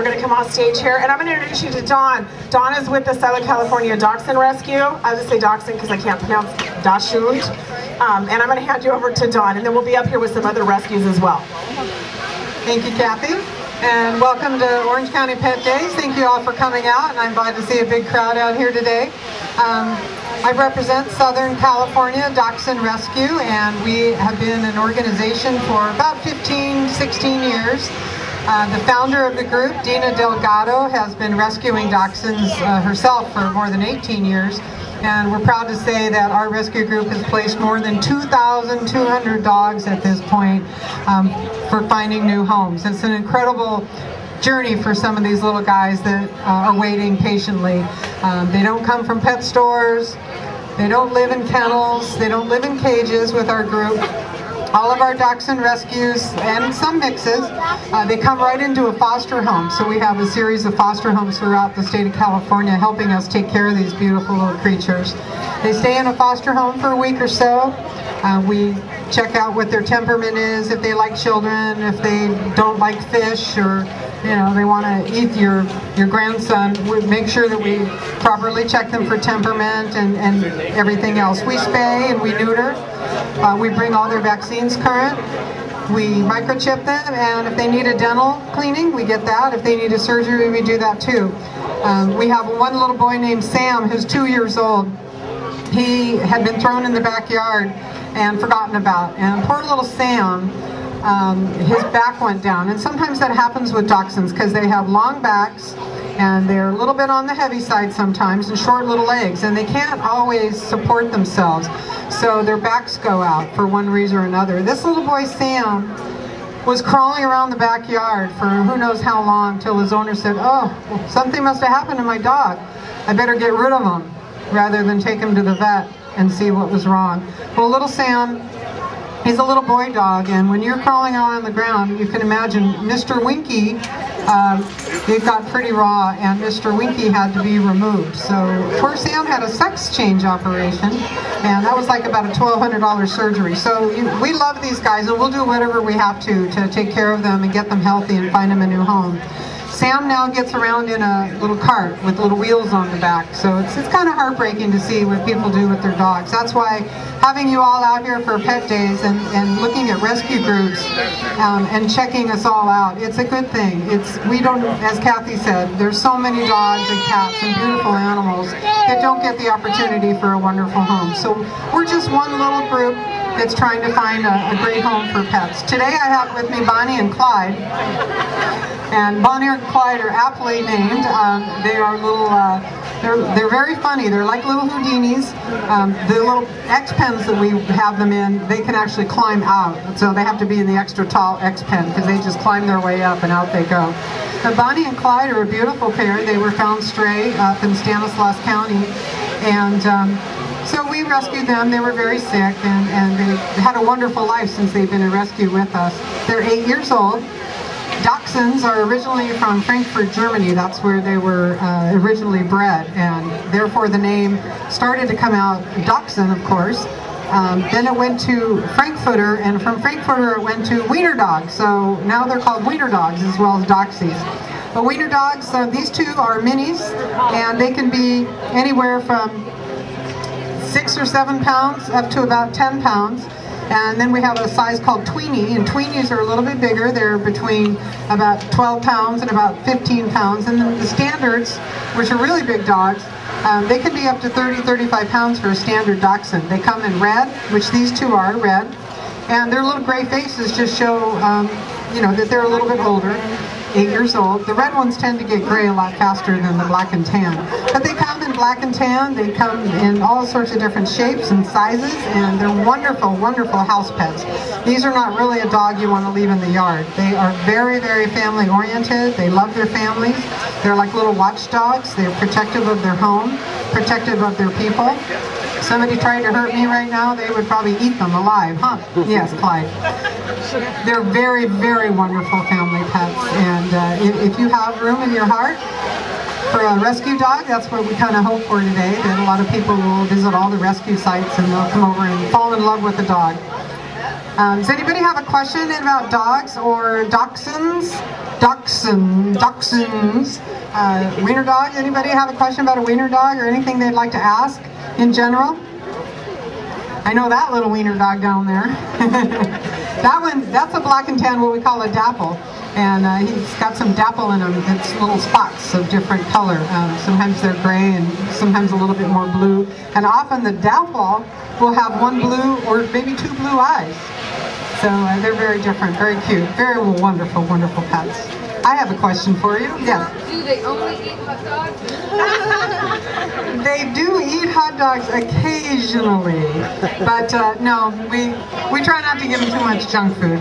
We're going to come on stage here, and I'm going to introduce you to Dawn. Dawn is with the Southern California Dachshund Rescue. I just say Dachshund because I can't pronounce Dachshund. And I'm going to hand you over to Dawn, and then we'll be up here with some other rescues as well. Thank you, Kathy, and welcome to Orange County Pet Days. Thank you all for coming out, and I'm glad to see a big crowd out here today. I represent Southern California Dachshund Rescue, and we have been an organization for about 15, 16 years. The founder of the group, Dina Delgado, has been rescuing dachshunds herself for more than 18 years. And we're proud to say that our rescue group has placed more than 2,200 dogs at this point for finding new homes. It's an incredible journey for some of these little guys that are waiting patiently. They don't come from pet stores, they don't live in kennels, they don't live in cages with our group. All of our dachshund rescues, and some mixes, they come right into a foster home. So we have a series of foster homes throughout the state of California helping us take care of these beautiful little creatures. They stay in a foster home for a week or so. We check out what their temperament is, if they like children, if they don't like fish, or they want to eat your grandson. We make sure that we properly check them for temperament and everything else. We spay and we neuter. We bring all their vaccines current. We microchip them, and if they need a dental cleaning, we get that. If they need a surgery, we do that too. We have one little boy named Sam who's 2 years old. He had been thrown in the backyard and forgotten about, and poor little Sam, his back went down, and sometimes that happens with dachshunds because they have long backs and they're a little bit on the heavy side sometimes and short little legs, and they can't always support themselves, so their backs go out for one reason or another. This little boy Sam was crawling around the backyard for who knows how long till his owner said, "Oh, something must have happened to my dog. I better get rid of him," rather than take him to the vet and see what was wrong. Well, little Sam, he's a little boy dog, and when you're crawling on the ground, you can imagine Mr. Winky, they've got pretty raw, and Mr. Winky had to be removed. So poor Sam had a sex change operation, and that was like about a $1,200 surgery. So we love these guys, and we'll do whatever we have to take care of them and get them healthy and find them a new home. Sam now gets around in a little cart with little wheels on the back, so it's kind of heartbreaking to see what people do with their dogs. That's why having you all out here for Pet Days and looking at rescue groups and checking us all out, it's a good thing. We don't, as Kathy said, there's so many dogs and cats and beautiful animals that don't get the opportunity for a wonderful home. So we're just one little group that's trying to find a great home for pets. Today I have with me Bonnie and Clyde. And Bonnie and Clyde are aptly named. They are little, they're very funny. They're like little Houdinis. The little X-pens that we have them in, they can actually climb out. So they have to be in the extra tall X-pen because they just climb their way up and out they go. Now, Bonnie and Clyde are a beautiful pair. They were found stray up in Stanislaus County. And so we rescued them. They were very sick, and they had a wonderful life since they've been a rescue with us. They're 8 years old. Dachshunds are originally from Frankfurt, Germany. That's where they were originally bred, and therefore the name started to come out Dachshund, of course. Then it went to Frankfurter, and from Frankfurter it went to Wiener Dogs. So now they're called Wiener Dogs as well as Doxies. But Wiener Dogs, these two are minis, and they can be anywhere from 6 or 7 pounds up to about 10 pounds. And then we have a size called Tweenie, and Tweenies are a little bit bigger. They're between about 12 pounds and about 15 pounds. And then the standards, which are really big dogs, they can be up to 30, 35 pounds for a standard dachshund. They come in red, which these two are, red. And their little gray faces just show, that they're a little bit older, 8 years old. The red ones tend to get gray a lot faster than the black and tan. But they come in black and tan. They come in all sorts of different shapes and sizes, and they're wonderful, wonderful house pets. These are not really a dog you want to leave in the yard. They are very, very family oriented. They love their families. They're like little watchdogs. They're protective of their home, protective of their people. If somebody tried to hurt me right now, they would probably eat them alive, huh? Yes, Clyde. They're very, very wonderful family pets, and if you have room in your heart for a rescue dog, that's what we kind of hope for today, that a lot of people will visit all the rescue sites and they'll come over and fall in love with the dog. Does anybody have a question about dogs or dachshunds? Dachshunds. Wiener dog? Anybody have a question about a wiener dog or anything they'd like to ask in general? I know that little wiener dog down there. That's a black and tan, what we call a dapple. And he's got some dapple in him. It's little spots of different color. Sometimes they're gray and sometimes a little bit more blue. And often the dapple will have one blue or maybe two blue eyes. So they're very different, very cute, very wonderful, wonderful pets. I have a question for you. Yes. Do they only eat hot dogs? They do eat hot dogs occasionally, but no, we try not to give them too much junk food.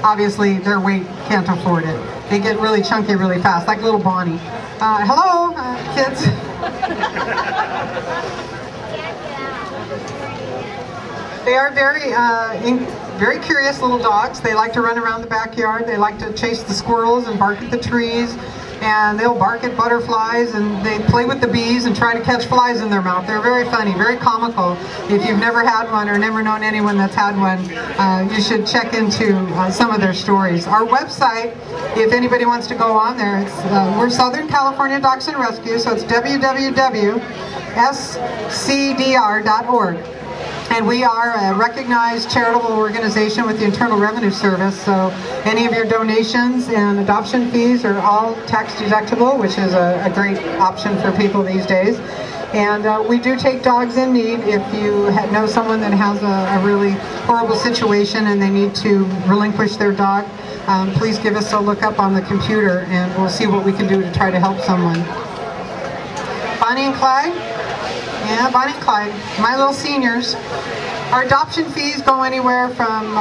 Obviously, their weight can't afford it. They get really chunky really fast, like little Bonnie. Hello, kids. They are very curious little dogs. They like to run around the backyard. They like to chase the squirrels and bark at the trees. And they'll bark at butterflies, and they play with the bees and try to catch flies in their mouth. They're very funny, very comical. If you've never had one or never known anyone that's had one, you should check into some of their stories. Our website, if anybody wants to go on there, we're Southern California Dachshund Rescue, so it's www.scdr.org. And we are a recognized charitable organization with the Internal Revenue Service, so any of your donations and adoption fees are all tax deductible, which is a great option for people these days. And we do take dogs in need. If you know someone that has a really horrible situation and they need to relinquish their dog, please give us a look up on the computer and we'll see what we can do to try to help someone. Bonnie and Clyde? Yeah, Bonnie and Clyde, my little seniors. Our adoption fees go anywhere from,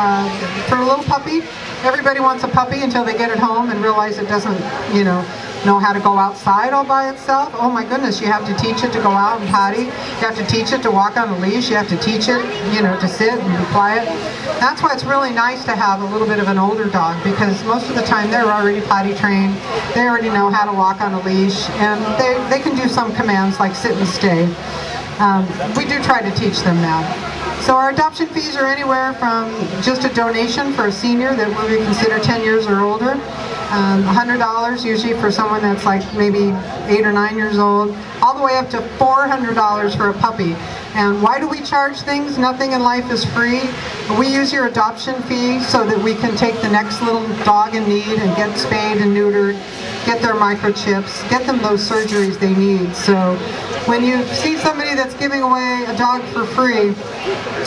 for a little puppy, everybody wants a puppy until they get it home and realize it doesn't, know how to go outside all by itself. Oh my goodness, you have to teach it to go out and potty. You have to teach it to walk on a leash. You have to teach it, to sit and be quiet. That's why it's really nice to have a little bit of an older dog, because most of the time they're already potty trained. They already know how to walk on a leash, and they can do some commands like sit and stay. We do try to teach them that. So our adoption fees are anywhere from just a donation for a senior that we consider 10 years or older, $100 usually for someone that's like maybe 8 or 9 years old, all the way up to $400 for a puppy. And why do we charge things? Nothing in life is free. We use your adoption fee so that we can take the next little dog in need and get spayed and neutered, get their microchips, get them those surgeries they need. So when you see somebody that's giving away a dog for free,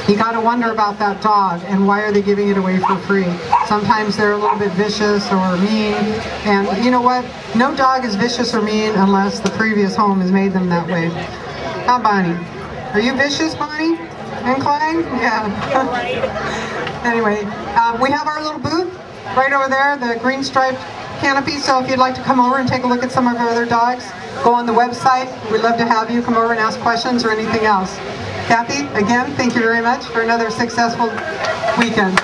you got to wonder about that dog and why are they giving it away for free. Sometimes they're a little bit vicious or mean, and you know what? No dog is vicious or mean unless the previous home has made them that way. How, Bonnie? Are you vicious, Bonnie? And Clyde? Yeah. Anyway, we have our little booth right over there, the green striped canopy, so if you'd like to come over and take a look at some of our other dogs, go on the website. We'd love to have you come over and ask questions or anything else. Kathy, again, thank you very much for another successful weekend.